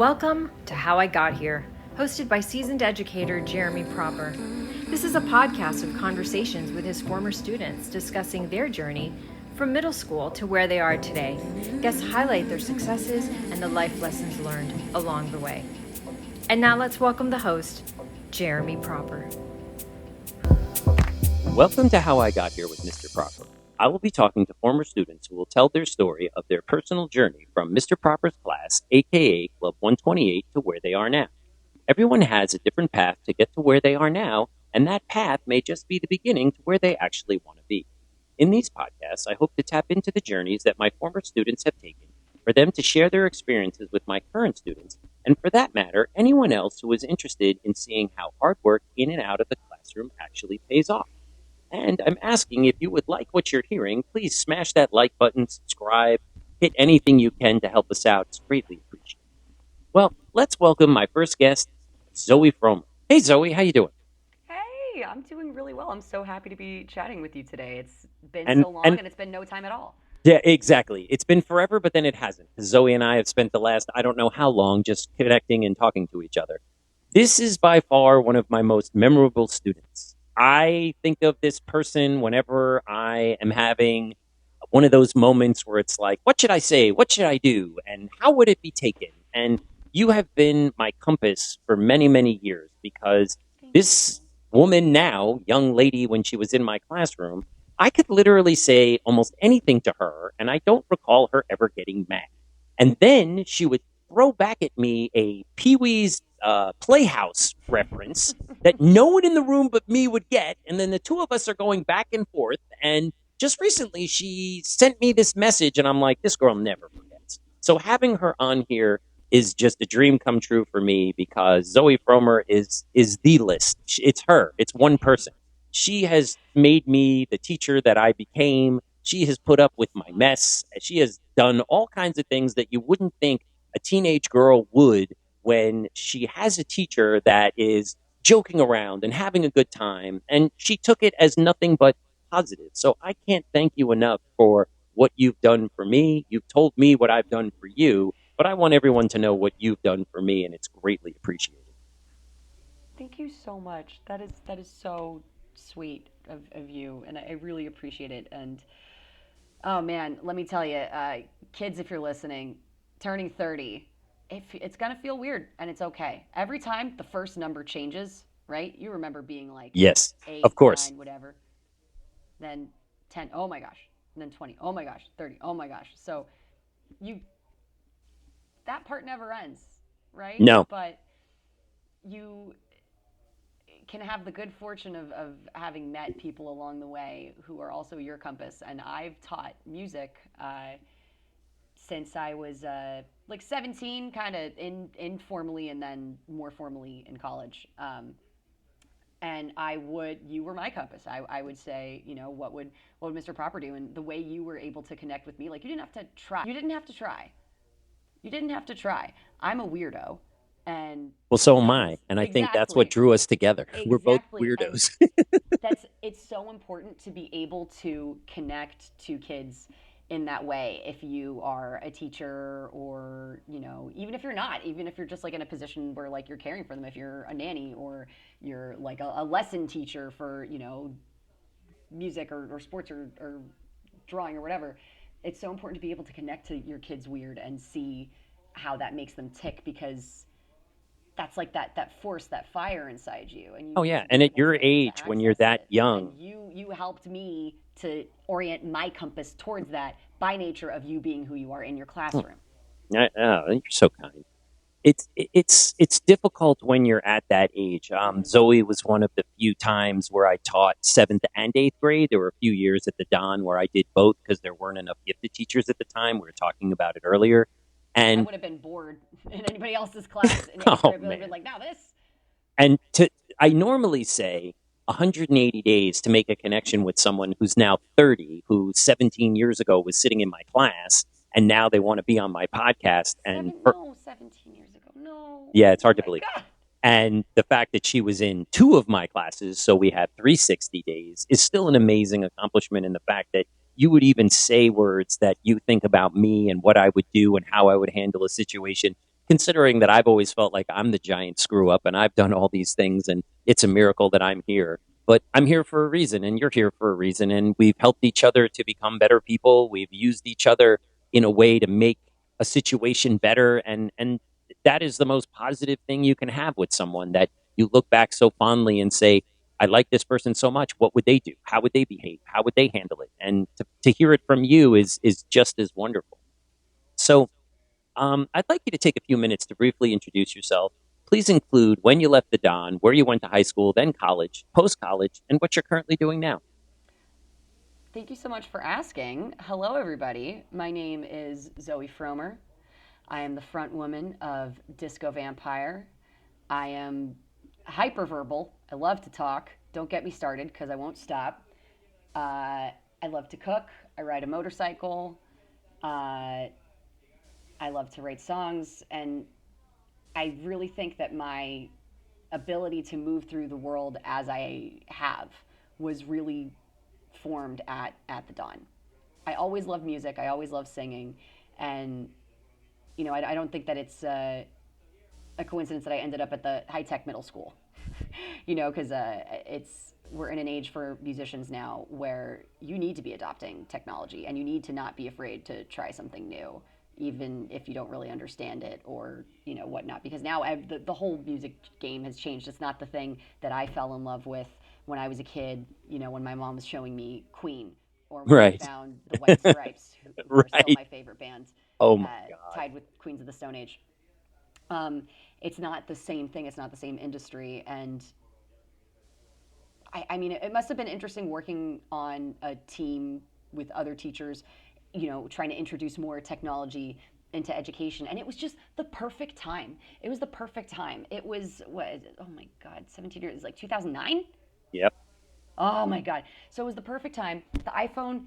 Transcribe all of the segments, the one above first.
Welcome to How I Got Here, hosted by seasoned educator Jeremy Proper. This is a podcast of conversations with his former students discussing their journey from middle school to where they are today. Guests highlight their successes and the life lessons learned along the way. And now let's welcome the host, Jeremy Proper. Welcome to How I Got Here with Mr. Proper. I will be talking to former students who will tell their story of their personal journey from Mr. Proper's class, aka Club 128, to where they are now. Everyone has a different path to get to where they are now, and that path may just be the beginning to where they actually want to be. In these podcasts, I hope to tap into the journeys that my former students have taken, for them to share their experiences with my current students, and for that matter, anyone else who is interested in seeing how hard work in and out of the classroom actually pays off. And I'm asking, if you would like what you're hearing, please smash that like button, subscribe, hit anything you can to help us out. It's greatly appreciated. Well, let's welcome my first guest, Zoe Fromer. Hey, Zoe, how you doing? Hey, I'm doing really well. I'm so happy to be chatting with you today. It's been so long, and it's been no time at all. Yeah, exactly. It's been forever, but then it hasn't. Zoe and I have spent the last, I don't know how long, just connecting and talking to each other. This is by far one of my most memorable students. I think of this person whenever I am having one of those moments where it's like, what should I say? What should I do? And how would it be taken? And you have been my compass for many, many years, because this woman now, young lady, when she was in my classroom, I could literally say almost anything to her, and I don't recall her ever getting mad. And then she would throw back at me a Pee-wee's Playhouse reference that no one in the room but me would get, and then the two of us are going back and forth. And just recently she sent me this message, and I'm like, this girl never forgets. So having her on here is just a dream come true for me, because Zoe Fromer is the list. It's her. It's one person. She has made me the teacher that I became. She has put up with my mess. She has done all kinds of things that you wouldn't think a teenage girl would, when she has a teacher that is joking around and having a good time, and she took it as nothing but positive. So I can't thank you enough for what you've done for me. You've told me what I've done for you, but I want everyone to know what you've done for me, and it's greatly appreciated. Thank you so much. That is so sweet of you, and I really appreciate it. And oh man, let me tell you, kids, if you're listening, turning 30, it's going to feel weird, and it's okay. Every time the first number changes, right? You remember being like, yes, 8, of course, 9, whatever. Then 10, oh my gosh. And then 20, oh my gosh. 30, oh my gosh. So that part never ends, right? No. But you can have the good fortune of having met people along the way who are also your compass. And I've taught music since I was like 17, kind of informally, and then more formally in college. And you were my compass. I would say, you know, what would Mr. Proper do? And the way you were able to connect with me, like, you didn't have to try. You didn't have to try. I'm a weirdo. And well, so am I. And I think that's what drew us together. Exactly. We're both weirdos. It's so important to be able to connect to kids in that way. If you are a teacher, or, you know, even if you're not, even if you're just like in a position where like you're caring for them, if you're a nanny, or you're like a lesson teacher for, you know, music or sports or drawing or whatever, it's so important to be able to connect to your kids' weird and see how that makes them tick, because that's like that force, that fire inside you. And and at your age, when you're that young, and you helped me to orient my compass towards that by nature of you being who you are in your classroom. You're so kind. It's difficult when you're at that age. Zoe was one of the few times where I taught 7th and 8th grade. There were a few years at the Don where I did both, because there weren't enough gifted teachers at the time. We were talking about it earlier. And I would have been bored in anybody else's class. And I would have been like, now this. And I normally say 180 days to make a connection with someone who's now 30, who 17 years ago was sitting in my class, and now they want to be on my podcast. And 17 years ago. No. Yeah, it's hard to believe. God. And the fact that she was in 2 of my classes, so we had 360 days, is still an amazing accomplishment. And the fact that you would even say words that you think about me and what I would do and how I would handle a situation considering that I've always felt like I'm the giant screw up and I've done all these things and it's a miracle that I'm here. But I'm here for a reason and you're here for a reason. And we've helped each other to become better people. We've used each other in a way to make a situation better. And that is the most positive thing you can have with someone, that you look back so fondly and say, I like this person so much. What would they do? How would they behave? How would they handle it? And to hear it from you is just as wonderful. So I'd like you to take a few minutes to briefly introduce yourself. Please include when you left the Don, where you went to high school, then college, post-college, and what you're currently doing now. Thank you so much for asking. Hello, everybody. My name is Zoe Fromer. I am the front woman of Disco Vampire. I am hyperverbal. I love to talk. Don't get me started because I won't stop. I love to cook. I ride a motorcycle. I love to write songs. And I really think that my ability to move through the world as I have was really formed at the Dawn. I always loved music. I always loved singing. And, you know, I don't think that it's a coincidence that I ended up at the high-tech middle school, you know, because we're in an age for musicians now where you need to be adopting technology and you need to not be afraid to try something new, even if you don't really understand it or, you know, whatnot. Because now the whole music game has changed. It's not the thing that I fell in love with when I was a kid, you know, when my mom was showing me Queen or when I found the White Stripes, who are still my favorite band, Oh my God. tied with Queens of the Stone Age. It's not the same thing. It's not the same industry. And I mean, it must have been interesting working on a team with other teachers, you know, trying to introduce more technology into education. And it was just the perfect time. It was the perfect time. It was, oh my God, 17 years, like 2009? Yep. Oh my God. So it was the perfect time. The iPhone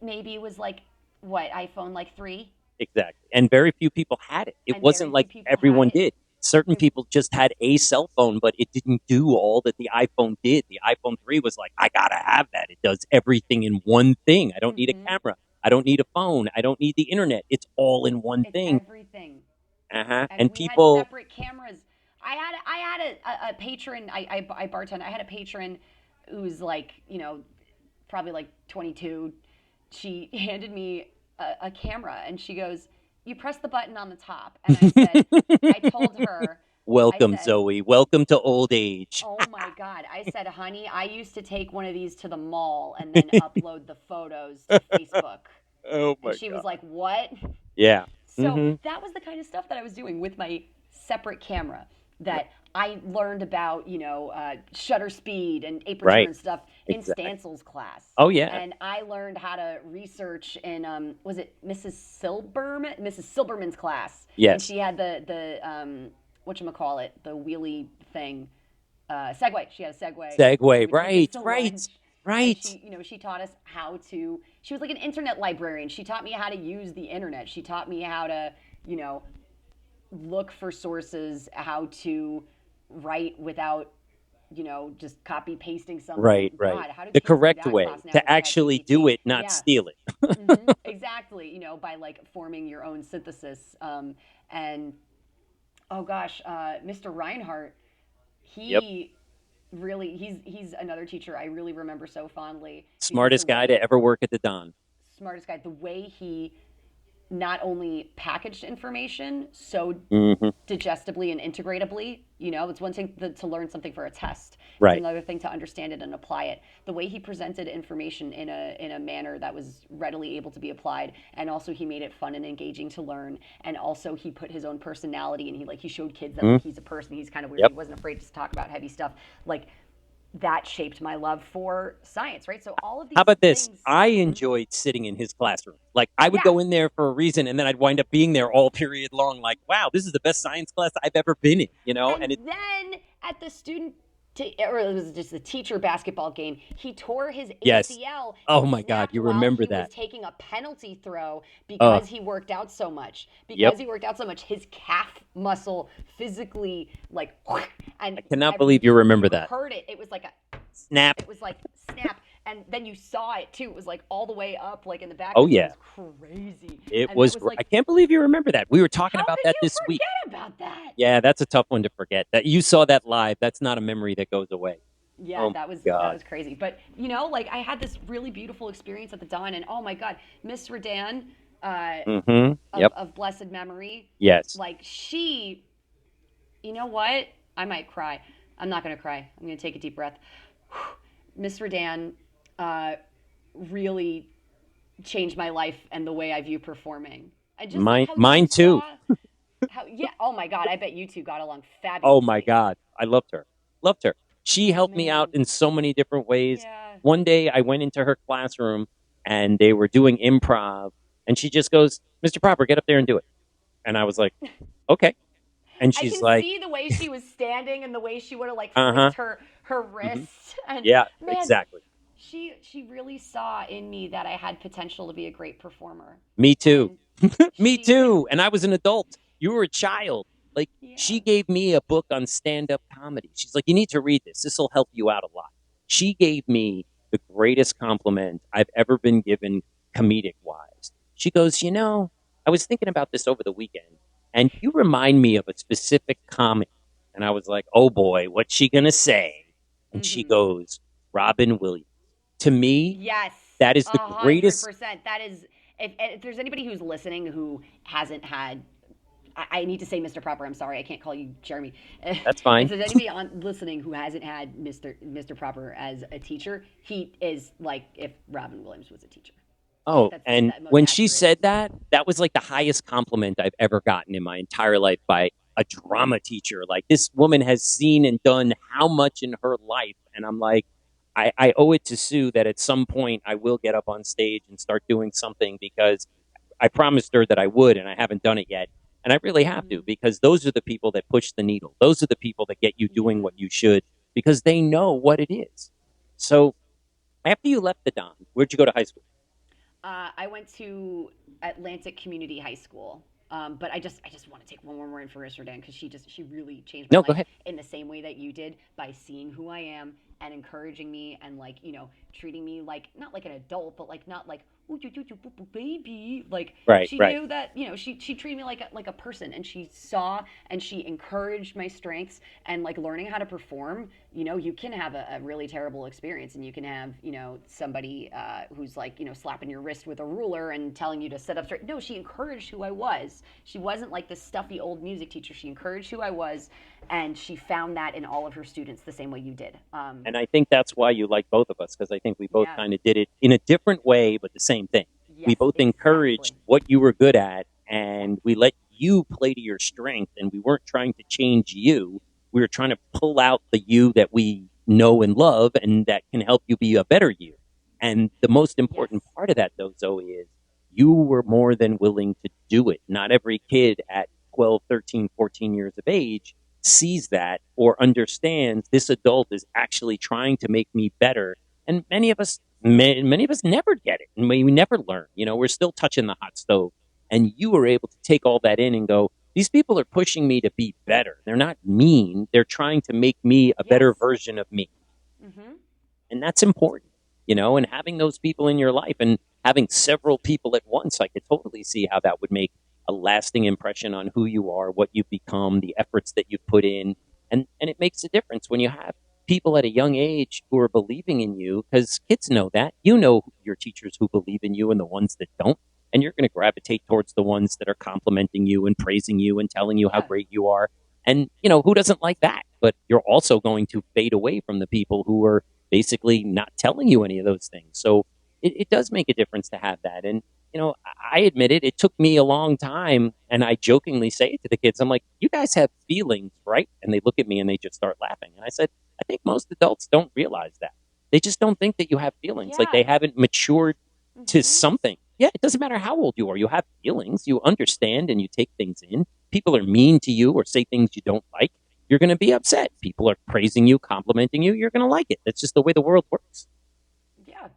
maybe was like, iPhone like 3? Exactly. And very few people had it. It wasn't like everyone did. Certain people just had a cell phone, but it didn't do all that the iPhone did. The iPhone 3 was like, I got to have that. It does everything in one thing. I don't need a camera. I don't need a phone. I don't need the internet. It's all in one thing. Everything. And we people had separate cameras. I had a patron. I bartend. I had a patron who was like, you know, probably like 22. She handed me a camera and she goes, "You press the button on the top." And I said, I told her, welcome, Zoe. Welcome to old age. Oh my God. I said, honey, I used to take one of these to the mall and then upload the photos to Facebook. Oh my God. She was like, what? Yeah. So that was the kind of stuff that I was doing with my separate camera that I learned about, you know, shutter speed and aperture and stuff in Stansel's class. Oh, yeah. And I learned how to research in, was it Mrs. Silberman? Mrs. Silberman's class. Yes. And she had the whatchamacallit, the wheelie thing, Segway. She had a Segway. Segway, right. And she, you know, she taught us how to, she was like an internet librarian. She taught me how to use the internet. She taught me how to, you know, look for sources, how to write without, you know, just copy pasting something. Right. God, how do the kids do correct that way class now to actually do it, not steal it. Exactly. You know, by like forming your own synthesis. And oh gosh, Mr. Reinhardt, he really, he's another teacher I really remember so fondly. Smartest guy to ever work at the Don. Smartest guy. The way he not only packaged information so digestibly and integratably, you know, it's one thing to learn something for a test. It's another thing to understand it and apply it. The way he presented information in a manner that was readily able to be applied, and also he made it fun and engaging to learn, and also he put his own personality, and he showed kids that like, he's a person, he's kind of weird, he wasn't afraid to talk about heavy stuff. Like, that shaped my love for science, right? So all of these How about things, this? I enjoyed sitting in his classroom. Like, I would go in there for a reason, and then I'd wind up being there all period long. Like, wow, this is the best science class I've ever been in, you know? And then at the student, or it was just the teacher basketball game, he tore his ACL. Oh my God, you remember that? He was taking a penalty throw because he worked out so much. Because he worked out so much, his calf muscle physically, like, and I cannot believe you remember that. Heard it. It was like a snap. It was like snap. and then you saw it too. It was like all the way up, like in the back. Oh, It yeah. was crazy. It And that was, was like, I can't believe you remember that. We were talking how about could that you this week. forget about that? Yeah, that's a tough one to forget. That you saw that live. That's not a memory that goes away. Yeah, Oh my that was God. crazy. But like I had this really beautiful experience at the Dawn, and oh my God, Miss Redan, uh, Mm-hmm. Yep. of blessed memory, Yes. like she, you know what? I might cry. I'm not gonna cry. I'm gonna take a deep breath. Miss Redan, uh, really changed my life and the way I view performing. I just like how you Mine too. saw how, yeah. Oh my God, I bet you two got along Oh my fabulously. God. I loved her. Loved her. She Oh helped me out man, in so many different ways. yeah. One day I went into her classroom and they were doing improv and she just goes, Mr. Proper, get up there and do it. And I was like, okay. And I she's can like, see the way she was standing and the way she would have like uh-huh. flicked her Hmm. wrist. And Yeah, man, exactly. she really saw in me that I had potential to be a great performer. Me too. And Me she too. And I was an adult. You were a child. Like, yeah. she gave me a book on stand up comedy. She's like, you need to read this. This will help you out a lot. She gave me the greatest compliment I've ever been given comedic wise. She goes, I was thinking about this over the weekend, and you remind me of a specific comic. And I was like, oh boy, what's she going to say? And she Hmm. goes, Robin Williams. To me, Yes, that is the hundred greatest. percent. That is, if there's anybody who's listening who hasn't had, I need to say Mr. Proper. I'm sorry, I can't call you Jeremy. That's If fine. there's anybody on listening who hasn't had Mr. Proper as a teacher, he is like if Robin Williams was a teacher. Oh, That's and the most when she accurate. said that, that was like the highest compliment I've ever gotten in my entire life by a drama teacher. Like, this woman has seen and done how much in her life. And I'm like, I owe it to Sue that at some point I will get up on stage and start doing something because I promised her that I would, and I haven't done it yet. And I really have to, Mhm. because those are the people that push the needle. Those are the people that get you doing Yeah. what you should because they know what it is. So after you left the Don, where'd you go to high school? I went to Atlantic Community High School. But I just want to take one more in for Isserdan because she really changed my No, go life ahead. in the same way that you did by seeing who I am and encouraging me and like treating me like not like an adult but like not like ooh, baby, like Right, she right. knew that she treated me like a person, and she saw and she encouraged my strengths, and like learning how to perform. You can have a really terrible experience, and you can have somebody who's like slapping your wrist with a ruler and telling you to sit up straight. No, she encouraged who I was. She wasn't like the stuffy old music teacher. She encouraged who I was, and she found that in all of her students the same way you did. And I think that's why you like both of us, because I think we both Yeah. kind of did it in a different way, but the same thing. We Yes, both encouraged exactly. what you were good at, and we let you play to your strength, and we weren't trying to change you. We were trying to pull out the you that we know and love, and that can help you be a better you. And the most Yes. important part of that, though, Zoe, is you were more than willing to do it. Not every kid at 12, 13, 14 years of age sees that or understands this adult is actually trying to make me better. And many of us never get it, and we never learn. We're still touching the hot stove. And you were able to take all that in and go, these people are pushing me to be better. They're not mean. They're trying to make me a better Yes. version of me. Hmm. And that's important, and having those people in your life and having several people at once, I could totally see how that would make a lasting impression on who you are, what you've become, the efforts that you've put in. And it makes a difference when you have people at a young age who are believing in you, because kids know that. You know your teachers who believe in you and the ones that don't. And you're going to gravitate towards the ones that are complimenting you and praising you and telling you how Yeah. great you are. And, who doesn't like that? But you're also going to fade away from the people who are basically not telling you any of those things. So it does make a difference to have that. And, I admit it, it took me a long time. And I jokingly say it to the kids. I'm like, you guys have feelings, right? And they look at me and they just start laughing. And I said, I think most adults don't realize that. They just don't think that you have feelings. Like, they Yeah. haven't matured to Hmm. something. Yeah, it doesn't matter how old you are. You have feelings. You understand and you take things in. People are mean to you or say things you don't like. You're going to be upset. People are praising you, complimenting you. You're going to like it. That's just the way the world works. Yeah.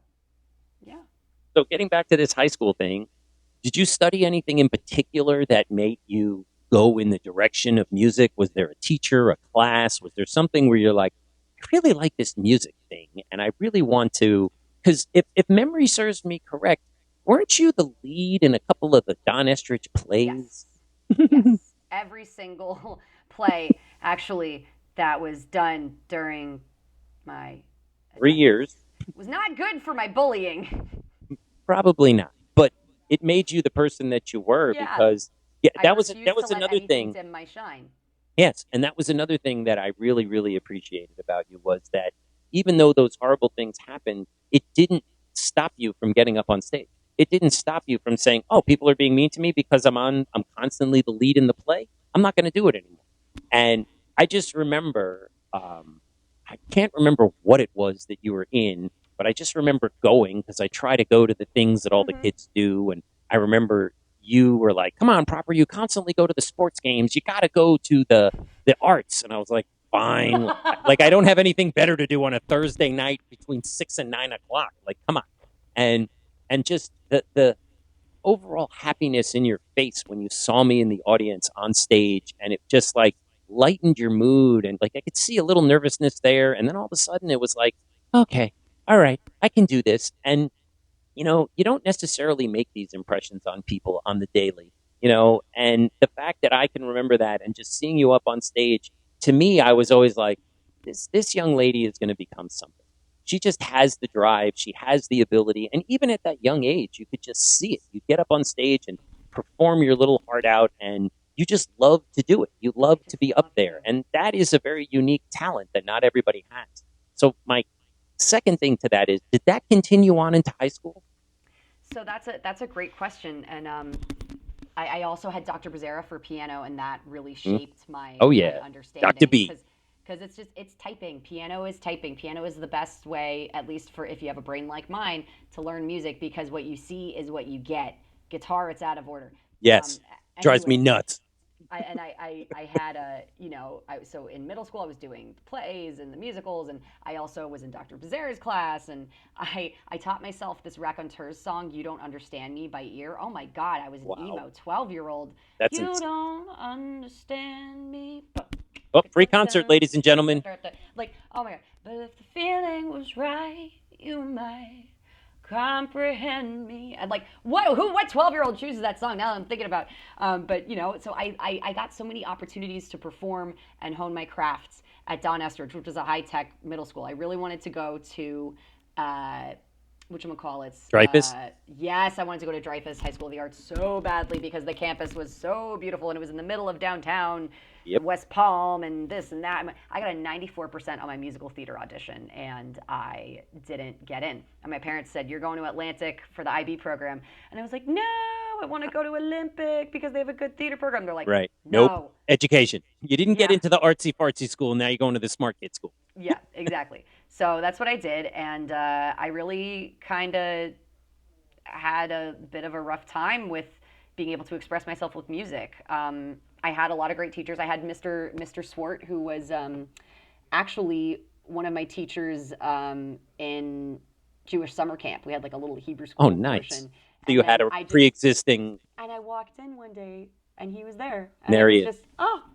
Yeah. So, getting back to this high school thing, did you study anything in particular that made you go in the direction of music? Was there a teacher, a class? Was there something where you're like, I really like this music thing and I really want to because if memory serves me correct, weren't you the lead in a couple of the Don Estridge plays? Yes. Every single play, actually, that was done during my 3 years. was not good for my bullying. Probably not, but it made you the person that you were Yeah. because I that was refused to let another anything thing. dim my shine. Yes, and that was another thing that I really, really appreciated about you was that even though those horrible things happened, it didn't stop you from getting up on stage. It didn't stop you from saying, "Oh, people are being mean to me because I'm constantly the lead in the play. I'm not going to do it anymore." And I just remember, I can't remember what it was that you were in, but I just remember going because I try to go to the things that all the kids do, and I remember you were like, "Come on, Proper, you constantly go to the sports games. You got to go to the arts." And I was like, "Fine." Like, I don't have anything better to do on a Thursday night between 6 and 9 o'clock. Like, come on. And just the overall happiness in your face when you saw me in the audience on stage, and it just like lightened your mood, and like I could see a little nervousness there, and then all of a sudden it was like, okay, all right, I can do this. And you don't necessarily make these impressions on people on the daily, and the fact that I can remember that and just seeing you up on stage, to me, I was always like, this young lady is going to become something. She just has the drive, she has the ability, and even at that young age, you could just see it. You get up on stage and perform your little heart out, and you just love to do it. You love to be up there, and that is a very unique talent that not everybody has. So my second thing to that is, did that continue on into high school? So that's a great question, and I also had Dr. Becerra for piano, and that really shaped my my understanding. Dr. B. Because it's typing. Piano is typing. Piano is the best way, at least for if you have a brain like mine, to learn music, because what you see is what you get. Guitar, it's out of order. Yes, drives me nuts. I had so in middle school I was doing plays and the musicals, and I also was in Dr. Becerra's class, and I taught myself this Raconteurs song, "You Don't Understand Me" by ear. Oh my God, I was an emo 12-year-old. You don't understand me. Oh, free concert, ladies and gentlemen. Like, oh my God. But if the feeling was right, you might comprehend me. And like, what 12-year-old chooses that song? Now that I'm thinking about, but so I got so many opportunities to perform and hone my crafts at Don Estridge, which was a high-tech middle school. I really wanted to go to, whatchamacallits? Dreyfus? Yes, I wanted to go to Dreyfus High School of the Arts so badly because the campus was so beautiful, and it was in the middle of downtown West Palm and this and that. I got a 94% on my musical theater audition, and I didn't get in. And my parents said, "You're going to Atlantic for the IB program." And I was like, "No, I want to go to Olympic because they have a good theater program." They're like, right. No. Nope. Education. You didn't get into the artsy-fartsy school, now you're going to the smart kid school. Yeah, exactly. So that's what I did, and I really kind of had a bit of a rough time with being able to express myself with music. I had a lot of great teachers. I had Mr. Swart, who was actually one of my teachers in Jewish summer camp. We had like a little Hebrew school. Oh, nice. Portion. So you had a pre-existing. And I walked in one day, and he was there. And there he is.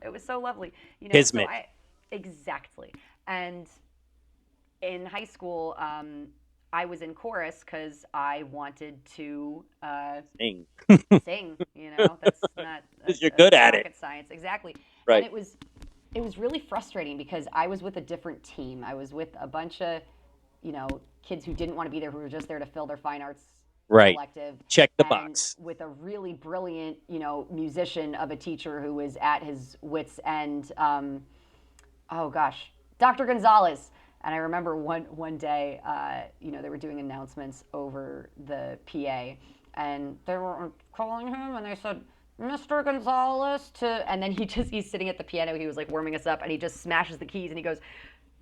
It was so lovely. Kismet. So exactly. And in high school, I was in chorus because I wanted to sing. Sing, that's not because you're good at rocket science, exactly. Right. And it was really frustrating because I was with a different team. I was with a bunch of kids who didn't want to be there, who were just there to fill their fine arts collective. Check the box. With a really brilliant musician of a teacher who was at his wits' end. Oh gosh, Dr. Gonzalez. And I remember one day, they were doing announcements over the PA, and they were calling him, and they said, "Mr. Gonzalez," and then he's sitting at the piano, he was like warming us up, and he just smashes the keys, and he goes,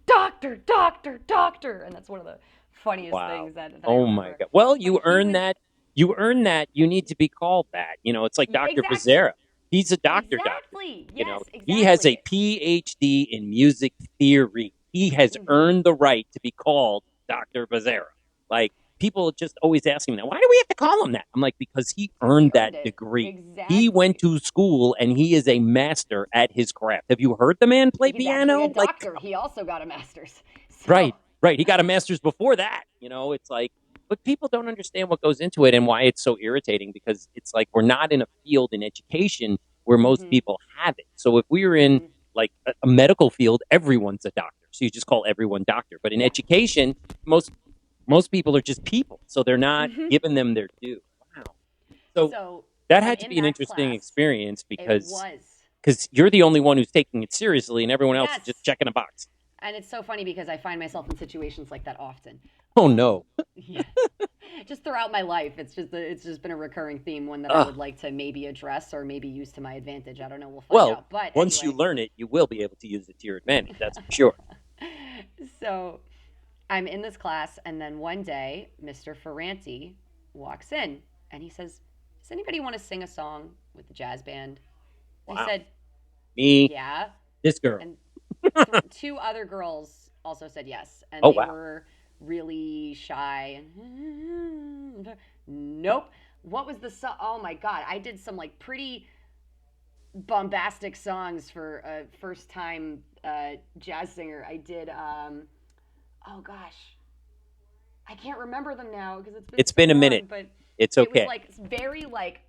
"Doctor, doctor, doctor," and that's one of the funniest things that oh my God. Well, you earned that. You earned that. You need to be called that. It's like Dr. Becerra. He's a doctor. Exactly. Yes, exactly. He has a PhD in music theory. He has earned the right to be called Dr. Becerra. Like, people just always ask him that. Why do we have to call him that? I'm like, because he earned that degree. Exactly. He went to school, and he is a master at his craft. Have you heard the man play He's piano? Actually a doctor. He also got a master's. Right. Right. He got a master's before that. It's like, but people don't understand what goes into it and why it's so irritating, because it's like we're not in a field in education where most people have it. So if we were in like a medical field, everyone's a doctor. So you just call everyone doctor. But in education, most people are just people. So they're not giving them their due. Wow. So that had to be an interesting experience, because you're the only one who's taking it seriously and everyone else is just checking a box. And it's so funny because I find myself in situations like that often. Oh, no. Yeah. Just throughout my life, it's just been a recurring theme, one that I would like to maybe address or maybe use to my advantage. I don't know. We'll find out. But once you learn it, you will be able to use it to your advantage. That's for sure. So I'm in this class, and then one day, Mr. Ferranti walks in, and he says, "Does anybody want to sing a song with the jazz band?" Wow. I said, "Me." Yeah. This girl. And two other girls also said yes, and they were really shy. And nope. What was the song? Oh my God! I did some like pretty bombastic songs for a first-time jazz singer. I did. Oh gosh, I can't remember them now because it's been a minute. But it's okay. It was like very like.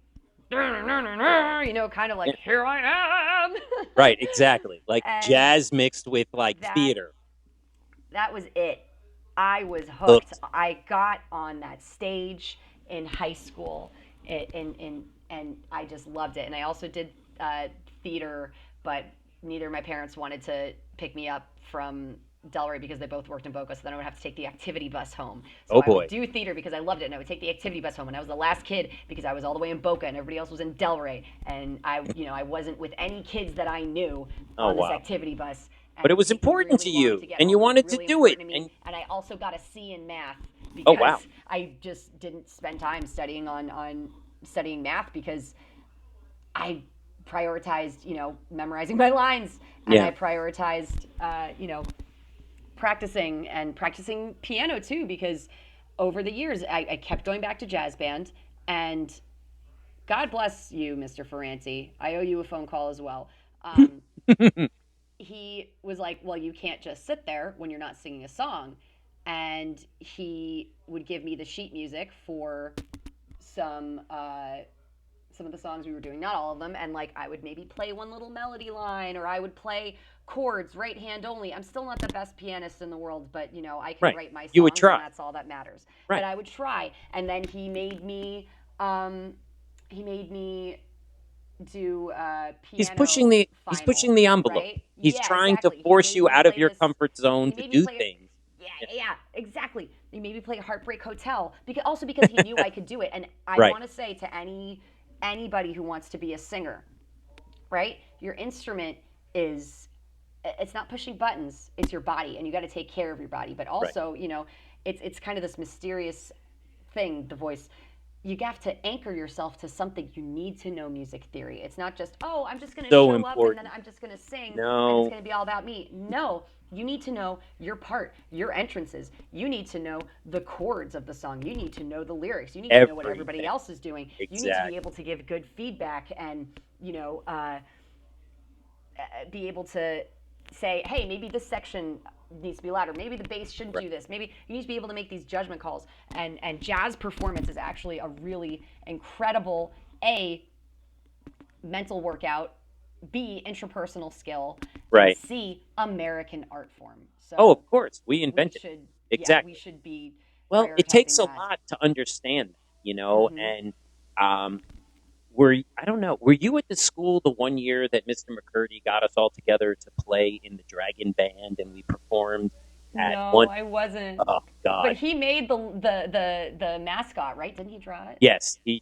Kind of like, here I am. Right, exactly. Like jazz mixed with like theater. That was it. I was hooked. I got on that stage in high school, and I just loved it. And I also did theater, but neither of my parents wanted to pick me up from Delray because they both worked in Boca, so then I would have to take the activity bus home. So I would do theater because I loved it, and I would take the activity bus home. And I was the last kid because I was all the way in Boca, and everybody else was in Delray, and I wasn't with any kids that I knew on this activity bus. But it was important to you, and you wanted to do it. And I also got a C in math because I just didn't spend time studying studying math because I prioritized, memorizing my lines, and I prioritized, practicing piano too, because over the years I kept going back to jazz band, and God bless you, Mr. Ferranti. I owe you a phone call as well. He was like, well, you can't just sit there when you're not singing a song. And he would give me the sheet music for some of the songs we were doing, not all of them. And like, I would maybe play one little melody line, or I would play chords, right hand only. I'm still not the best pianist in the world, but I can write my songs. You would try. And that's all that matters. Right. But I would try. And then he made me do piano. He's pushing the envelope. Right? He's trying to force you out of your comfort zone to do things. Yeah, exactly. He made me play Heartbreak Hotel because he knew I could do it. And I want to say to anybody who wants to be a singer, right? Your instrument it's not pushing buttons, it's your body, and you got to take care of your body. But also, it's kind of this mysterious thing, the voice. You have to anchor yourself to something. You need to know music theory. It's not just, I'm just going to show up and then I'm just going to sing and it's going to be all about me. No, you need to know your part, your entrances. You need to know the chords of the song. You need to know the lyrics. You need to know what everybody else is doing. Exactly. You need to be able to give good feedback and, be able to say, hey, maybe this section needs to be louder. Maybe the bass shouldn't do this. Maybe you need to be able to make these judgment calls. And jazz performance is actually a really incredible, A, mental workout, B, intrapersonal skill, and C, American art form. So of course. We invented it. Exactly. We should be. Well, it takes a lot to understand that, and were you at the school the one year that Mr. McCurdy got us all together to play in the Dragon Band and we performed at one? No, I wasn't. Oh God! But he made the mascot, right? Didn't he draw it? Yes, he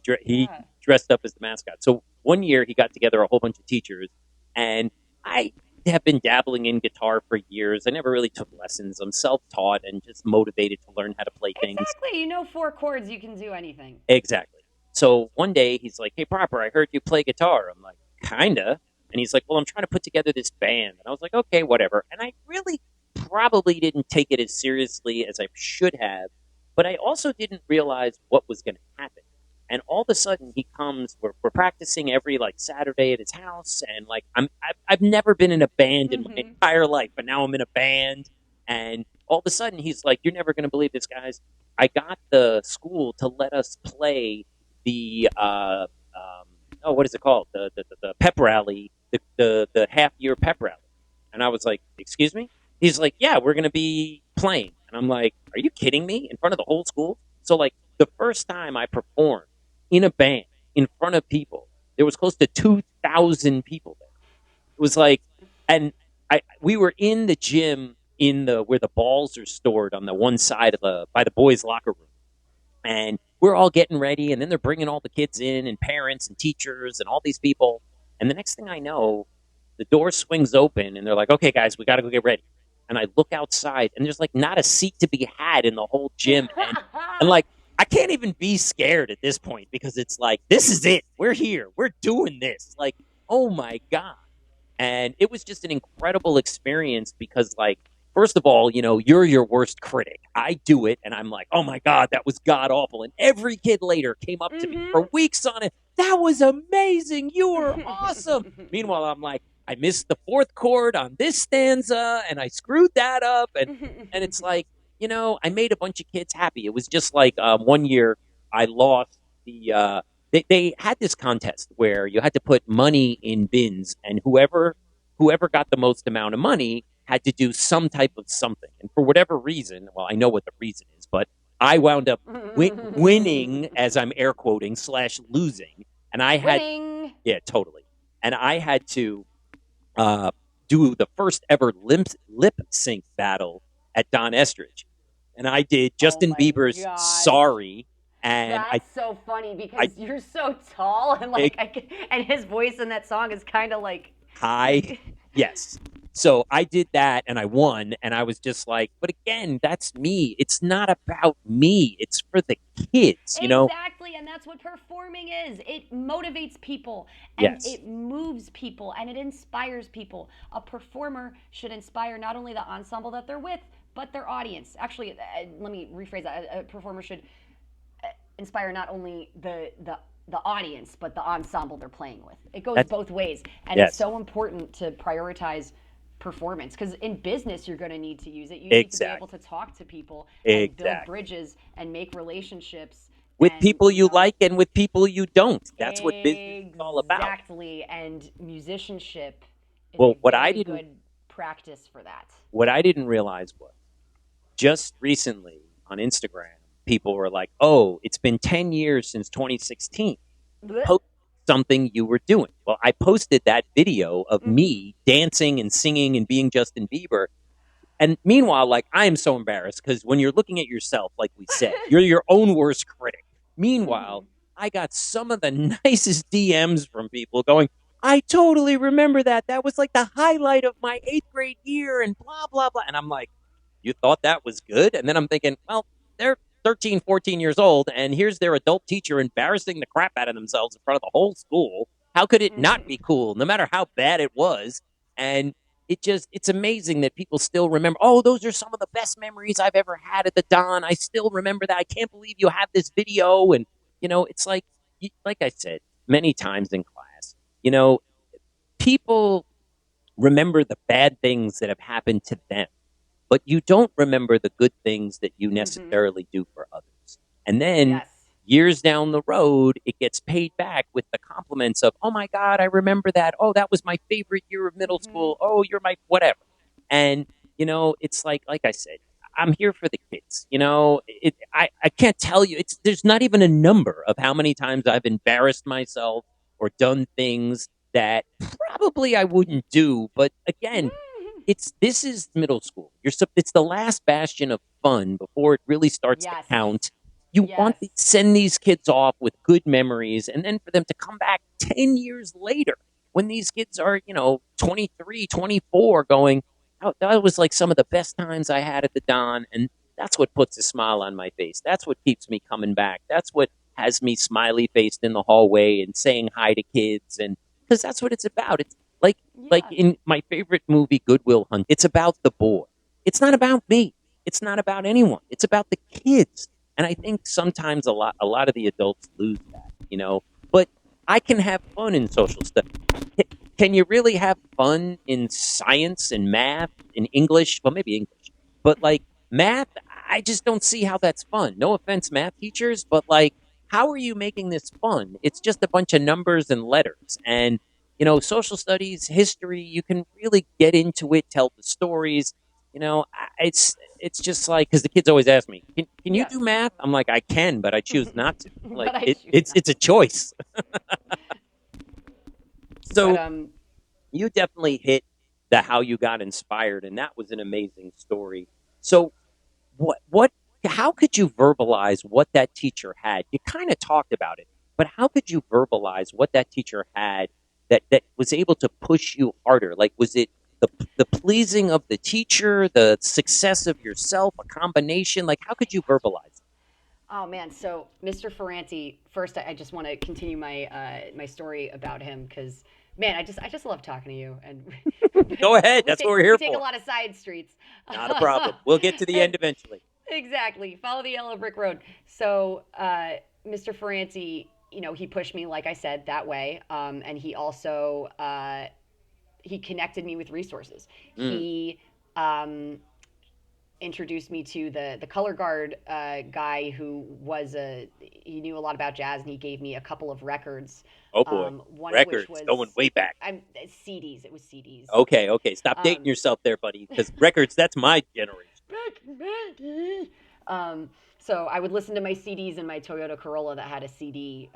dressed up as the mascot. So one year he got together a whole bunch of teachers, and I have been dabbling in guitar for years. I never really took lessons. I'm self-taught and just motivated to learn how to play things. Exactly. 4 chords, you can do anything. Exactly. So one day he's like, hey, Proper, I heard you play guitar. I'm like, kinda. And he's like, well, I'm trying to put together this band. And I was like, okay, whatever. And I really probably didn't take it as seriously as I should have. But I also didn't realize what was going to happen. And all of a sudden he comes, we're practicing every Saturday at his house. And I've never been in a band in my entire life, but now I'm in a band. And all of a sudden he's like, "You're never going to believe this, guys. I got the school to let us play the what is it called? The pep rally, the half year pep rally." And I was like, "Excuse me?" He's like, "Yeah, we're going to be playing." And I'm like, "Are you kidding me? In front of the whole school?" So like the first time I performed in a band in front of people, there was close to 2,000 people there. It was like, and we were in the gym where the balls are stored on the one side of by the boys' locker room, and we're all getting ready, and then they're bringing all the kids in, and parents and teachers and all these people, and the next thing I know, the door swings open, and they're like, "Okay, guys, we got to go get ready." And I look outside, and there's like not a seat to be had in the whole gym, and like I can't even be scared at this point because it's like, this is it. We're here. We're doing this. Like, oh my God. And it was just an incredible experience because, like, first of all, you're your worst critic. I do it, and I'm like, oh my God, that was god awful. And every kid later came up to me for weeks on it. That was amazing. You were awesome. Meanwhile, I'm like, I missed the fourth chord on this stanza, and I screwed that up. And it's like, I made a bunch of kids happy. It was just like one year I lost the. They had this contest where you had to put money in bins, and whoever got the most amount of money had to do some type of something. And for whatever reason, well, I know what the reason is, but I wound up winning, as I'm air quoting / losing, and I had yeah, totally, and I had to do the first ever lip sync battle at Don Estridge, and I did Justin Bieber's "Sorry." And that's so funny because you're so tall and and his voice in that song is kind of like high. Yes. So I did that and I won, and I was just like, but again, that's me. It's not about me. It's for the kids, Exactly, and that's what performing is. It motivates people, and it moves people, and it inspires people. A performer should inspire not only the ensemble that they're with, but their audience. Actually, let me rephrase that. A performer should inspire not only the audience, but the ensemble they're playing with. It goes both ways, and it's so important to prioritize performance because in business you're going to need to use it. You need to be able to talk to people and build bridges and make relationships with people you like and with people you don't. That's what business is all about. Exactly, and musicianship is a good practice for that. What I didn't realize was just recently on Instagram, people were like, "Oh, it's been 10 years since 2016. Post something you were doing." Well, I posted that video of me dancing and singing and being Justin Bieber. And meanwhile, like, I am so embarrassed because when you're looking at yourself, like we said, you're your own worst critic. Meanwhile, I got some of the nicest DMs from people going, "I totally remember that. That was like the highlight of my 8th grade year and blah, blah, blah." And I'm like, you thought that was good? And then I'm thinking, well, they're 13, 14 years old, and here's their adult teacher embarrassing the crap out of themselves in front of the whole school. How could it not be cool, no matter how bad it was? And it's amazing that people still remember, "Oh, those are some of the best memories I've ever had at the Don. I still remember that. I can't believe you have this video." And, it's like I said many times in class, people remember the bad things that have happened to them, but you don't remember the good things that you necessarily do for others. And then years down the road, it gets paid back with the compliments of, "Oh my God, I remember that. Oh, that was my favorite year of middle school. Oh, you're my whatever." And, it's like I said, I'm here for the kids. I can't tell you, there's not even a number of how many times I've embarrassed myself or done things that probably I wouldn't do. But again, this is middle school. It's the last bastion of fun before it really starts to count. You want to send these kids off with good memories, and then for them to come back 10 years later when these kids are, 23, 24, going, "Oh, that was like some of the best times I had at the Don." And that's what puts a smile on my face. That's what keeps me coming back. That's what has me smiley faced in the hallway and saying hi to kids. And because that's what it's about. It's like in my favorite movie, Good Will Hunting, it's about the boy. It's not about me. It's not about anyone. It's about the kids. And I think sometimes a lot of the adults lose that, But I can have fun in social stuff. Can you really have fun in science and math and English? Well, maybe English. But Math, I just don't see how that's fun. No offense, math teachers, but like, how are you making this fun? It's just a bunch of numbers and letters. And, social studies, history, you can really get into it, tell the stories. It's just like, because the kids always ask me, can you Yes. do math? I'm like, I can, but I choose not to. Like, But I choose it's a choice. So But you definitely hit the how you got inspired, and that was an amazing story. So what how could you verbalize what that teacher had? You kind of talked about it, but how could you verbalize what that teacher had that was able to push you harder? Like, was it the pleasing of the teacher, the success of yourself, a combination? Like, how could you verbalize Oh man, so Mr. Ferranti. First, I just want to continue my my story about him because man, I just love talking to you, and it? Go ahead. That's what we're here we take a for. lot of side streets. Not a problem. We'll get to the end eventually. Exactly. Follow the yellow brick road. So, Mr. Ferranti, he pushed me, like I said, that way, and he also he connected me with resources. Mm. He introduced me to the color guard guy who he knew a lot about jazz, and he gave me a couple of records. Oh boy, One records of which was going way back. CDs. It was CDs. Okay. Stop dating yourself there, buddy, because records, that's my generation. So I would listen to my CDs in my Toyota Corolla that had a CD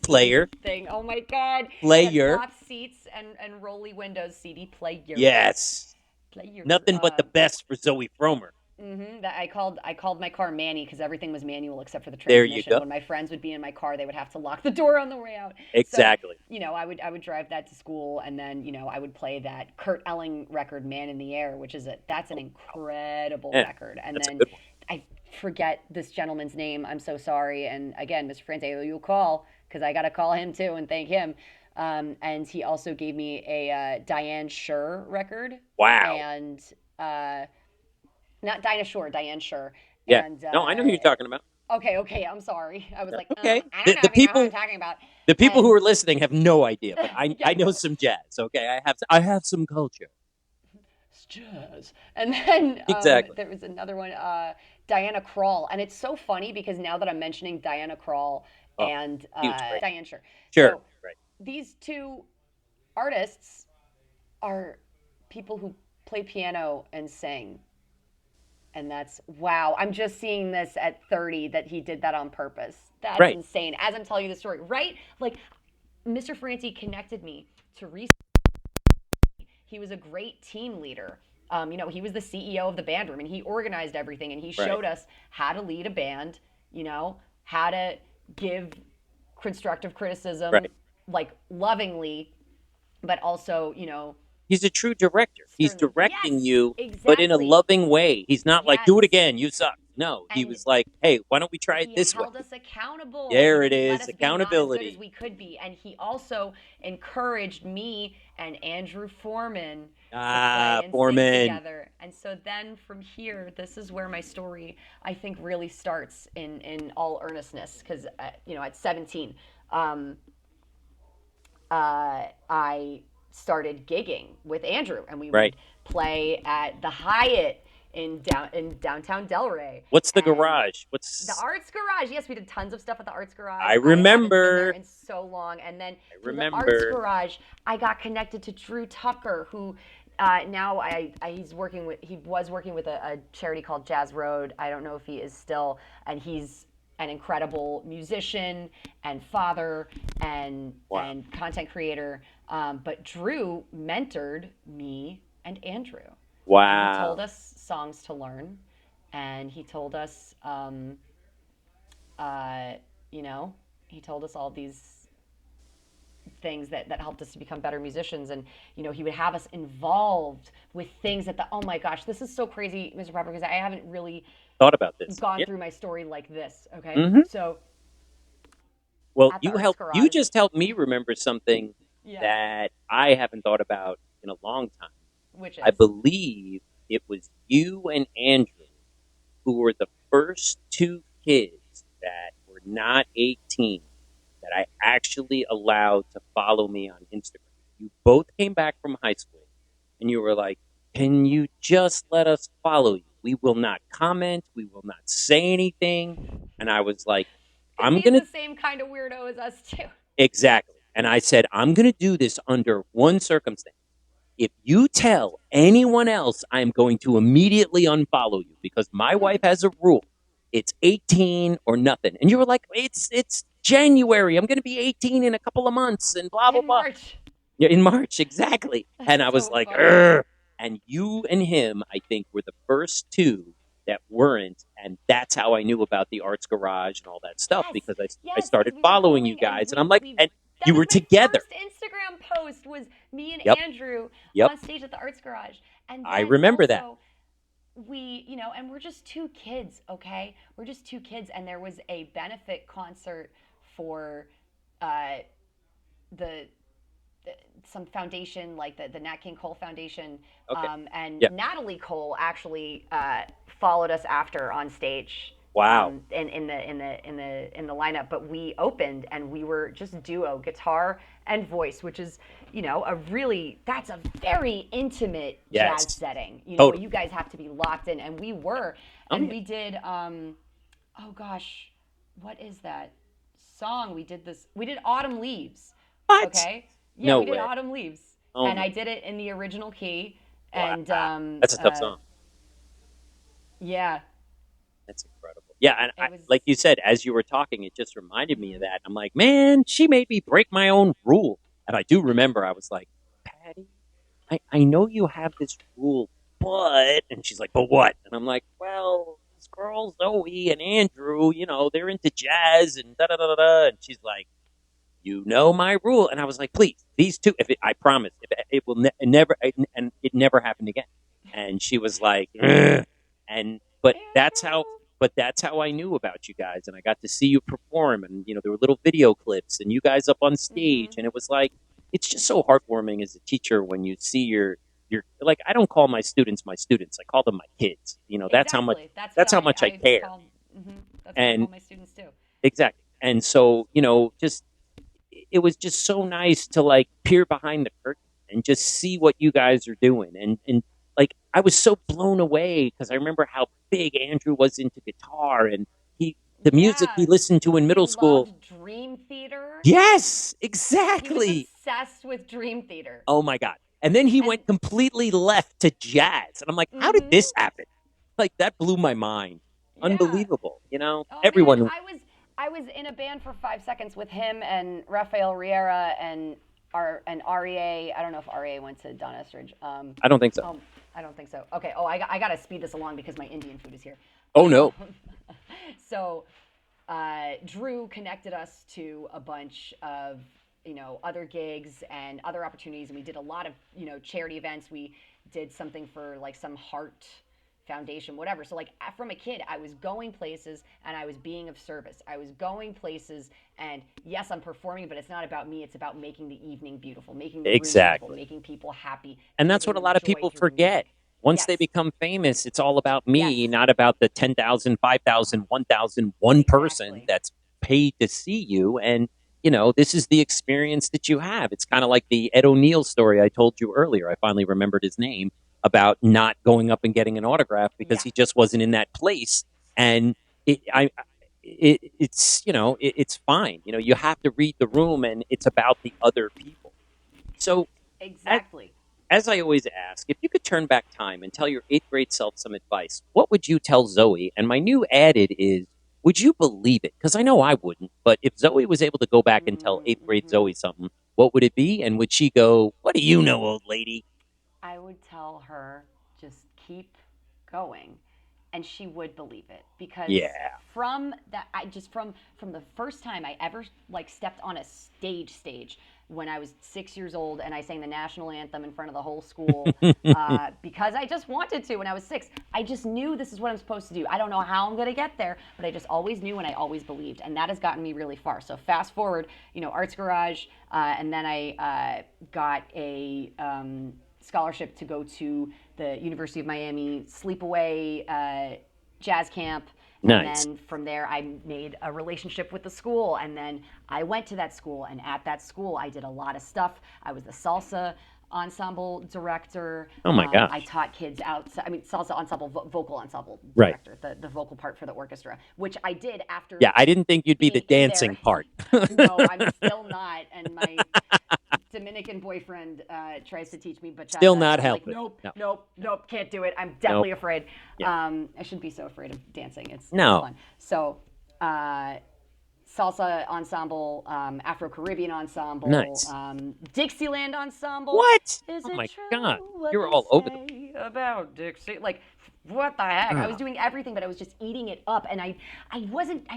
Player. thing. Oh my god! Player. Cloth seats and rolly windows. CD player. Yes. Player. Nothing but the best for Zoe Fromer. That I called my car Manny because everything was manual except for the There transmission. you go. When my friends would be in my car, they would have to lock the door on the way out. Exactly. So, I would drive that to school, and then I would play that Kurt Elling record, "Man in the Air," which is that's an incredible record. And that's then a good one. I forget this gentleman's name. I'm so sorry. And again, Mr. Franz, I owe you a call because I got to call him too and thank him. And he also gave me a Diane Shure record. Wow. And not Dinah Shore, Diane Shure. Yeah. And, No, I know who you're talking about. Okay, I'm sorry. I was like, okay. I don't know The if you know people, who I'm talking about. the people And- who are listening have no idea, but I Yeah. know some jazz. Okay, I have some culture. It's jazz. And then Exactly. there was another one, Diana Krall. And it's so funny because now that I'm mentioning Diana Krall and Diane Shure. Sure. So Right. these two artists are people who play piano and sing. And that's, wow, I'm just seeing this at 30 that he did that on purpose. That's Right. insane. As I'm telling you the story, right? Like, Mr. Franti connected me to research. He was a great team leader. He was the CEO of the band room, and he organized everything, and he showed us how to lead a band, how to give constructive criticism, like lovingly, but also, He's a true director. He's directing you, exactly. but in a loving way. He's not like, do it again, you suck. No, he was like, hey, why don't we try it this way? He held us accountable. There it He is, let us accountability. be not as good as we could be. And he also encouraged me and Andrew Foreman to play and Foreman. sing together. And so then from here, this is where my story, I think, really starts in all earnestness. Because, at 17, I started gigging with Andrew, and we would play at the Hyatt in downtown Delray. What's the garage? What's the Arts Garage? Yes, we did tons of stuff at the Arts Garage. I remember. I haven't been there in so long, and then I remember. the Arts Garage, I got connected to Drew Tucker, who now he was working with a charity called Jazz Road. I don't know if he is still, and he's an incredible musician and father and content creator. But Drew mentored me and Andrew. Wow. And he told us songs to learn, and he told us, he told us all these things that helped us to become better musicians. And, he would have us involved with things oh my gosh, this is so crazy, Mr. Popper, because I haven't really thought about this. Gone through my story like this. Okay. Mm-hmm. So, well, you just helped me remember something that I haven't thought about in a long time. Which is? I believe it was you and Andrew who were the first two kids that were not 18 that I actually allowed to follow me on Instagram. You both came back from high school and you were like, can you just let us follow you? We will not comment. We will not say anything. And I was like, Because I'm he's going to, the same kind of weirdo as us too. exactly. And I said, I'm going to do this under one circumstance. If you tell anyone else, I'm going to immediately unfollow you because my wife has a rule. It's 18 or nothing. And you were like, it's January. I'm going to be 18 in a couple of months and blah, blah, In blah. March. Yeah, in March, exactly. And I That's was so like, funny. "Urgh." And you and him, I think, were the first two that weren't. And that's how I knew about the Arts Garage and all that stuff Yes, because I yes, started because we were following you going and guys. And I'm like, we and that you was were my together. first Instagram post was me and Yep, Andrew yep. on stage at the Arts Garage. And I then remember that. also we, and we're just two kids, okay? We're just two kids and there was a benefit concert for uh the some foundation like the Nat King Cole Foundation, Okay. and Yeah. Natalie Cole actually followed us after on stage. Wow. In the lineup, but we opened and we were just duo guitar and voice, which is that's a very intimate jazz Yes. setting. Totally. You guys have to be locked in, and we were, Oh, and yeah. we did. Oh gosh, what is that song? We did Autumn Leaves. What? Okay. Yeah, No we did way. Autumn Leaves, Oh, and my. I did it in the original key. Wow. And That's a tough song. yeah, That's incredible. Yeah, and it was. like you said, as you were talking, it just reminded me of that. I'm like, man, she made me break my own rule. And I do remember I was like, Patty, I know you have this rule, but, and she's like, but what? And I'm like, well, this girl, Zoe and Andrew, they're into jazz and da da da da da. And she's like, you know my rule. And I was like, please, these two, I promise, if it will never, and it never happened again. And she was like, ugh. But that's how I knew about you guys, and I got to see you perform, and there were little video clips, and you guys up on stage, and it was like it's just so heartwarming as a teacher when you see your like I don't call my students, I call them my kids. That's how much Exactly. that's how much I care. Call, that's what I And call my students too. exactly, and so just it was just so nice to like peer behind the curtain and just see what you guys are doing, and like I was so blown away because I remember how big Andrew was into guitar and the music he listened to in middle school. Loved Dream Theater. Yes, He was exactly. obsessed with Dream Theater. Oh my God. And then he went completely left to jazz. And I'm like, how did this happen? Like that blew my mind. Yeah. Unbelievable. Oh, Everyone. Man, I was in a band for 5 seconds with him and Rafael Riera and REA. I don't know if REA went to Don Estridge. I don't think so. I don't think so. Okay. Oh, I got to speed this along because my Indian food is here. Oh, no. So Drew connected us to a bunch of, other gigs and other opportunities. And we did a lot of, charity events. We did something for like some heart foundation, whatever. So like from a kid, I was going places and I was being of service. I was going places and yes, I'm performing, but it's not about me. It's about making the evening beautiful, making the room beautiful, making people happy. And that's what a lot of people forget. Once they become famous, it's all about me, not about the 10,000, 5,000, 1,000, one person that's paid to see you. And, this is the experience that you have. It's kind of like the Ed O'Neill story I told you earlier. I finally remembered his name about not going up and getting an autograph because he just wasn't in that place. And it's fine. You have to read the room and it's about the other people. So exactly. As I always ask, if you could turn back time and tell your 8th grade self some advice, what would you tell Zoe? And my new added is, would you believe it? Because I know I wouldn't, but if Zoe was able to go back and tell 8th grade Zoe something, what would it be? And would she go, what do you know, old lady? I would tell her, just keep going. And she would believe it because from that, from the first time I ever like stepped on a stage when I was 6 years old and I sang the national anthem in front of the whole school because I just wanted to when I was 6. I just knew this is what I'm supposed to do. I don't know how I'm going to get there, but I just always knew and I always believed. And that has gotten me really far. So fast forward, Arts Garage, and then I got a scholarship to go to the University of Miami Sleepaway jazz camp. Nice. And then from there, I made a relationship with the school. And then I went to that school. And at that school, I did a lot of stuff. I was the salsa ensemble director. Oh my gosh. I taught kids salsa ensemble, vocal ensemble Right. director, the vocal part for the orchestra, which I did after. Yeah, I didn't think you'd be the being in dancing there. part. No, I'm still not. And my Dominican boyfriend tries to teach me bachata. Still not and I'm helping. Like, nope, can't do it. I'm definitely afraid. Yeah. I shouldn't be so afraid of dancing. It's fun. So, salsa ensemble, Afro-Caribbean ensemble, Nice. Dixieland ensemble. What? Is Oh it my true God. what You're they all over the say about Dixie? Like, what the heck? I was Ah. doing everything, but I was just eating it up, and I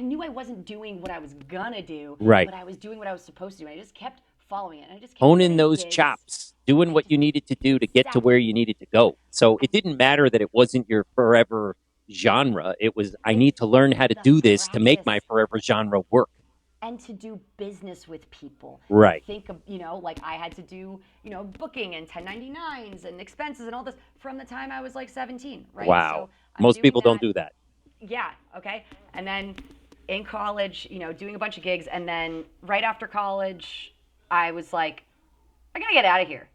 knew I wasn't doing what I was gonna do, Right. but I was doing what I was supposed to do. And I just kept following it. And I just kept Honing getting those gigs. chops, doing what you needed to do to get to where you needed to go. So it didn't matter that it wasn't your forever genre. It was, I need to learn how to the do this to make my practice. forever genre work. And to do business with people. Right. Think of, like I had to do, booking and 1099s and expenses and all this from the time I was like 17, right? Wow. So I'm Most doing people don't that. do that. Yeah, okay. And then in college, doing a bunch of gigs. And then right after college, I was like, I gotta get out of here.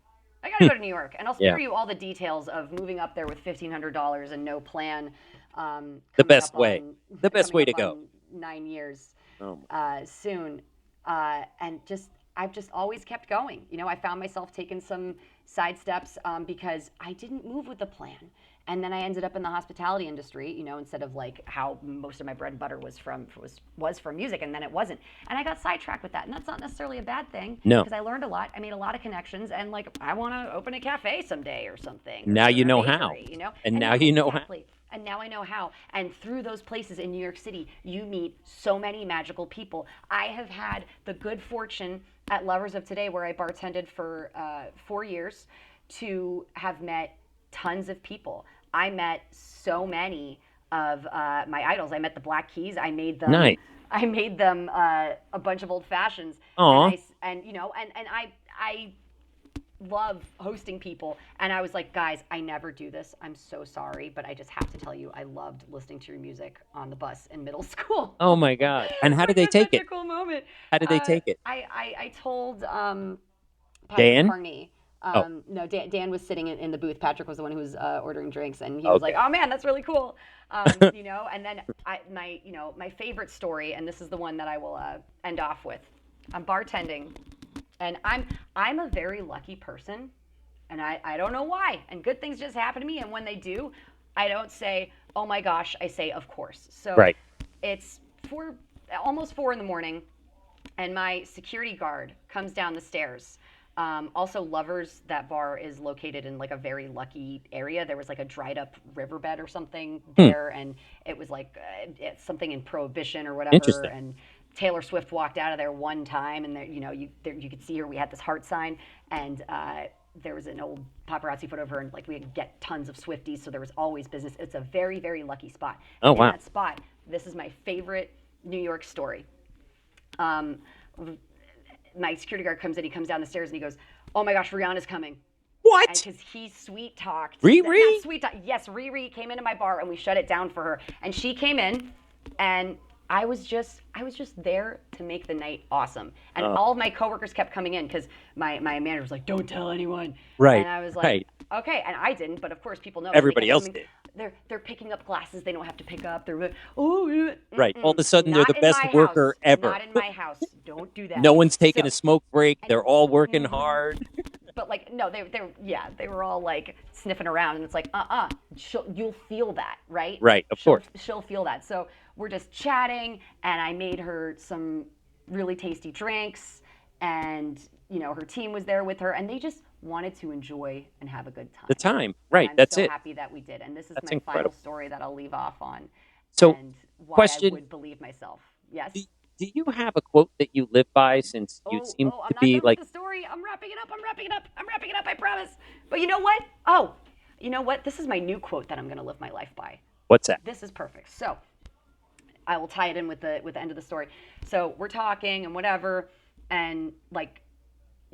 I gotta go to New York. And I'll spare you all the details of moving up there with $1,500 and no plan. The best way. The best way to go. 9 years. Oh. Soon. And I've just always kept going. I found myself taking some side steps because I didn't move with the plan. And then I ended up in the hospitality industry, instead of like how most of my bread and butter was from music, and then it wasn't. And I got sidetracked with that. And that's not necessarily a bad thing. No. Because I learned a lot. I made a lot of connections, and like I want to open a cafe someday or something. Now you know how. And now you know how. Exactly. And now I know how. And through those places in New York City, you meet so many magical people. I have had the good fortune at Lovers of Today, where I bartended for 4 years, to have met tons of people. I met so many of my idols. I met the Black Keys. I made them. Nice. I made them a bunch of old fashions. Aw. And I love hosting people, and I was like, guys, I never do this. I'm so sorry, but I just have to tell you, I loved listening to your music on the bus in middle school. Oh my God. And how did they take it? Such a cool moment. How did they take it? I told Dan? Patrick Carney. No, Dan was sitting in the booth. Patrick was the one who was ordering drinks, and he was like, "Oh man, that's really cool," And then my favorite story, and this is the one that I will end off with. I'm bartending, and I'm a very lucky person, and I don't know why. And good things just happen to me, and when they do, I don't say, "Oh my gosh," I say, "Of course." So Right. It's almost 4 a.m, and my security guard comes down the stairs. Also, Lovers, that bar is located in like a very lucky area. There was like a dried up riverbed or something there, and it was like it's something in Prohibition or whatever. Interesting. And Taylor Swift walked out of there one time, and there, you could see her. We had this heart sign, and there was an old paparazzi photo of her, and like we could get tons of Swifties, so there was always business. It's a very, very lucky spot. Oh, and wow. In that spot, this is my favorite New York story. My security guard comes in, he comes down the stairs, and he goes, "Oh my gosh, Rihanna's coming." What? Because he sweet talked. Riri? Not sweet talk. Yes, Riri came into my bar, and we shut it down for her. And she came in, and I was just there to make the night awesome. And all of my coworkers kept coming in because my manager was like, "Don't tell anyone." Right. And I was like, Right. "Okay." And I didn't, but of course people know. Everybody They kept else coming. did. They're picking up glasses they don't have to pick up. They're like, "Oh." Right. All of a sudden, they're Not the in best my worker house. ever. Not in my house. Don't do that. No one's taking So- a smoke break. They're all working hard. But like, no, they were all like sniffing around, and it's like, you'll feel that, right? Right, of course. She'll feel that. So we're just chatting, and I made her some really tasty drinks, and her team was there with her, and they just wanted to enjoy and have a good time. The time. Right. I'm That's so it. happy that we did, and this is That's my incredible. final story that I'll leave off on. So, and why question- I would believe myself. Yes. Do you have a quote that you live by, since you seem I'm to not be done like, with the story. I'm wrapping it up. I promise. But you know what? Oh, you know what? This is my new quote that I'm going to live my life by. what's that? This is perfect. So I will tie it in with the end of the story. So we're talking and whatever, and like,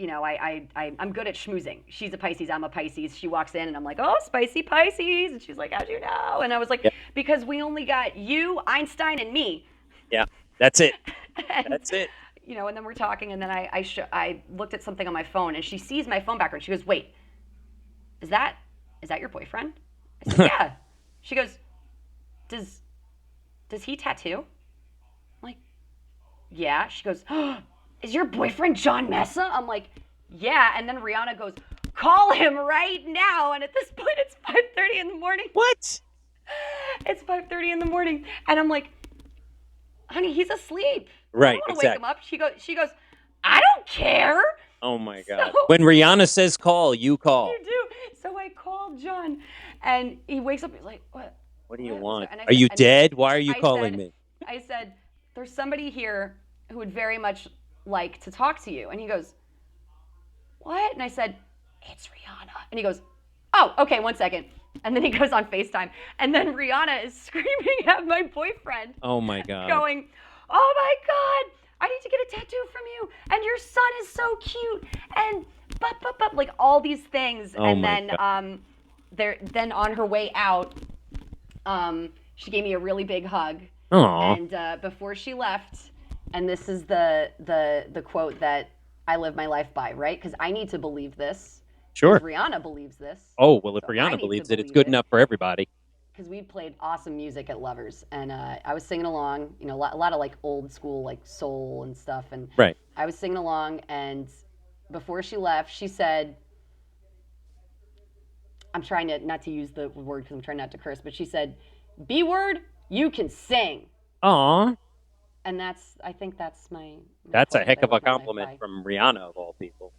I'm good at schmoozing. She's a Pisces, I'm a Pisces. She walks in and I'm like, "Oh, spicy Pisces," and she's like, "How'd you know?" And I was like, Yep. "Because we only got you, Einstein, and me." Yeah. That's it. And, That's it. and then we're talking, and then I looked at something on my phone, and she sees my phone background. She goes, "Wait, is that your boyfriend?" I said, "Yeah." She goes, "Does he tattoo?" I'm like, "Yeah." She goes, "Oh, is your boyfriend John Mesa?" I'm like, "Yeah." And then Rihanna goes, "Call him right now." And at this point, it's 5:30 in the morning. What? It's 5:30 in the morning, and I'm like, "Honey, he's asleep. Right, I don't want to exactly. wake him up." She goes, "I don't care." Oh my God. So- When Rihanna says call, you call. You do. So I called John, and he wakes up. He's like, "What? What do you What?" want? And I Are you said- dead? Why are you I calling said- me? I said, "There's somebody here who would very much like to talk to you." And he goes, "What?" And I said, "It's Rihanna." And he goes, "Oh, okay, 1 second." And then he goes on FaceTime. And then Rihanna is screaming at my boyfriend. Oh my God. Going, "Oh my God, I need to get a tattoo from you. And your son is so cute." And like all these things. Oh and my then then on her way out, she gave me a really big hug. Aw. And before she left, and this is the quote that I live my life by, right? Because I need to believe this. Sure. Rihanna believes this. Oh, well, if So I Rihanna need to believes it, it's believe good it. enough for everybody. Because we played awesome music at Lovers, and I was singing along, a lot of like old school like soul and stuff, and Right. I was singing along, and before she left, she said, I'm trying not to use the word because I'm trying not to curse, but she said, "B word, you can sing." Aw. And I think that's my That's a quote heck that of I a live my life compliment by. from Rihanna, of all people.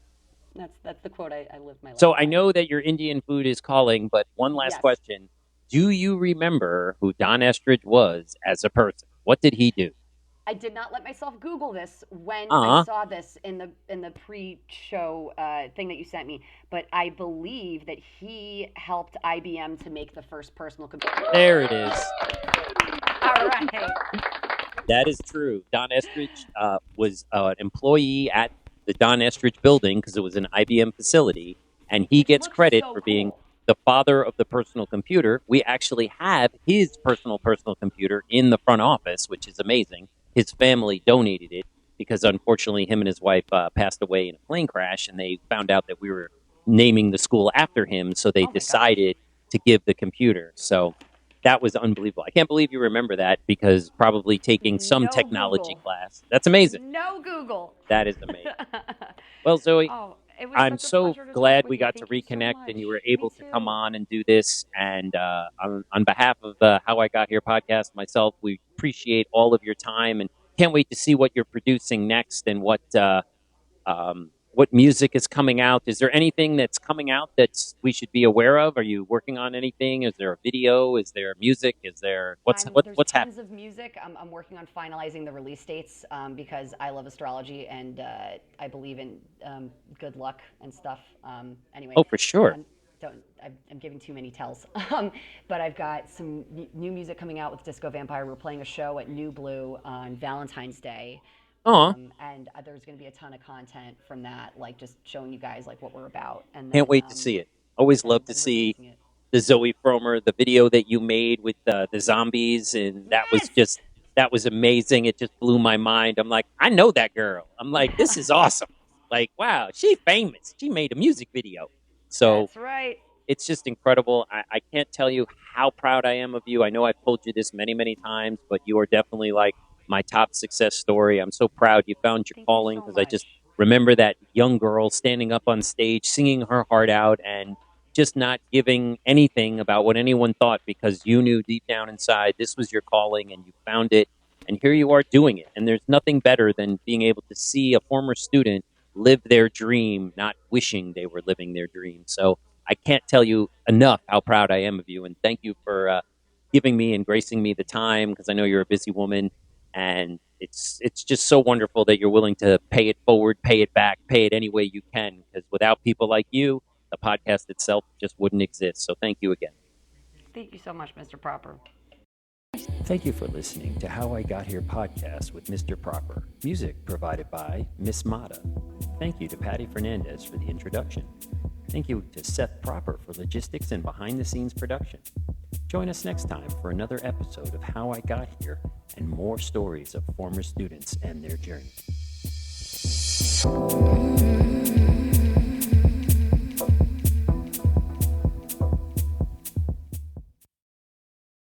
That's the quote I live my life So by. I know that your Indian food is calling, but one last Yes. question. Do you remember who Don Estridge was as a person? What did he do? I did not let myself Google this when Uh-huh. I saw this in the pre-show thing that you sent me, but I believe that he helped IBM to make the first personal computer. There it is. All right. That is true. Don Estridge was an employee at the Don Estridge building because it was an IBM facility, and he gets looks credit so for being cool. the father of the personal computer. We actually have his personal computer in the front office, which is amazing. His family donated it because, unfortunately, him and his wife passed away in a plane crash, and they found out that we were naming the school after him, so they Oh my decided to give the computer. So that was unbelievable. I can't believe you remember that because probably taking some No technology Google. class. That's amazing. No Google. That is amazing. Well, Zoe, Oh, it was I'm such a so pleasure to talk glad with we you. got to Thank you so reconnect and you were much. able Me to come too. on and do this. And on behalf of the How I Got Here podcast, myself, we appreciate all of your time and can't wait to see what you're producing next and what music is coming out. Is there anything that's coming out that we should be aware of? Are you working on anything? Is there a video? Is there music? Is there what's There's what's tons happening? of music. I'm working on finalizing the release dates because I love astrology and I believe in good luck and stuff. Anyway. Oh, for sure. I'm giving too many tells. But I've got some new music coming out with Disco Vampire. We're playing a show at New Blue on Valentine's Day. Aw. And there's going to be a ton of content from that, like just showing you guys like what we're about. And Can't then, wait to see it. Always love to then see releasing it. the Zoe Fromer, the video that you made with the zombies, and Yes! that was amazing. It just blew my mind. I'm like, I know that girl. I'm like, this is awesome. Like, wow, she's famous. She made a music video. So That's right. it's just incredible. I can't tell you how proud I am of you. I know I've told you this many, many times, but you are definitely like my top success story. I'm so proud you found your Thank you calling so because I just much. remember that young girl standing up on stage, singing her heart out and just not giving anything about what anyone thought because you knew deep down inside this was your calling and you found it. And here you are doing it. And there's nothing better than being able to see a former student live their dream, not wishing they were living their dream. So I can't tell you enough how proud I am of you. And thank you for giving me and gracing me the time because I know you're a busy woman. And it's just so wonderful that you're willing to pay it forward, pay it back, pay it any way you can. Because without people like you, the podcast itself just wouldn't exist. So thank you again. Thank you so much, Mr. Proper. Thank you for listening to How I Got Here podcast with Mr. Proper. Music provided by Miss Mata. Thank you to Patty Fernandez for the introduction. Thank you to Seth Proper for logistics and behind-the-scenes production. Join us next time for another episode of How I Got Here and more stories of former students and their journey.